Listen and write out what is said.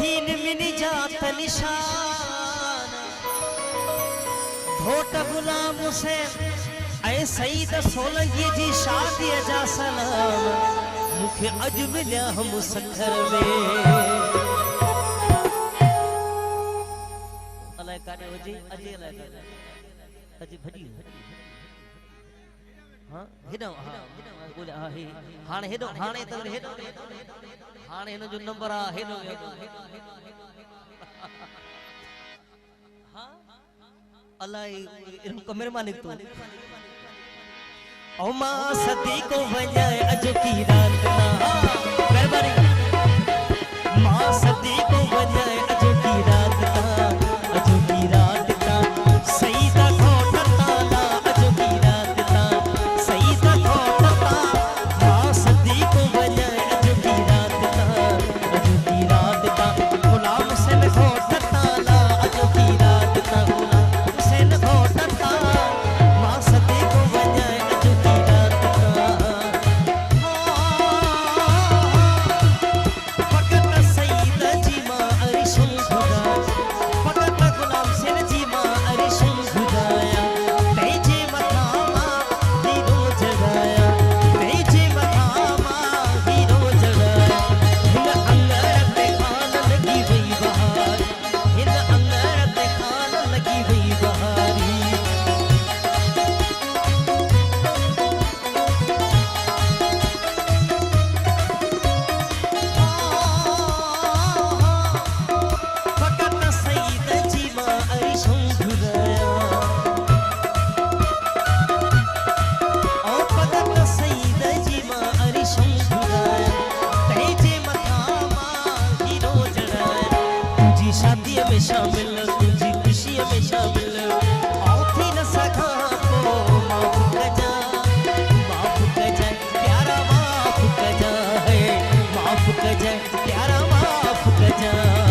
थीन mini जात निशान घोट गुलाम हुसैन ऐ सईद सोलंकी जी शादी जा सलाम मुखे अज मिलिया हम सखर में अलाए काने हुजे अजे अलाए काने अजे भजी हां हेडो हां बोले हां हे हाने हेडो हाने त हेडो हाने हिन जो नंबर आ हेडो हां अलाए इन कमरे में निकतो ओ मां सदी को वजाए अज की रात ना मेहरबानी मां सदी को वजाए अज की रात ना अज की रात ना सईदा घोट ताला अज की रात ना सईदा घोट ता मां सदी को वजाए अज की रात ना गुलाम हुसैन घोट ताला अज की रात ना गुलाम हुसैन घोट ता मां सदी को वजाए शामिल तुझी खुशी में शामिल औथी न सखा को माफ कर जा प्यारा माफ कर जा है माफ कर जा प्यारा माफ कर जा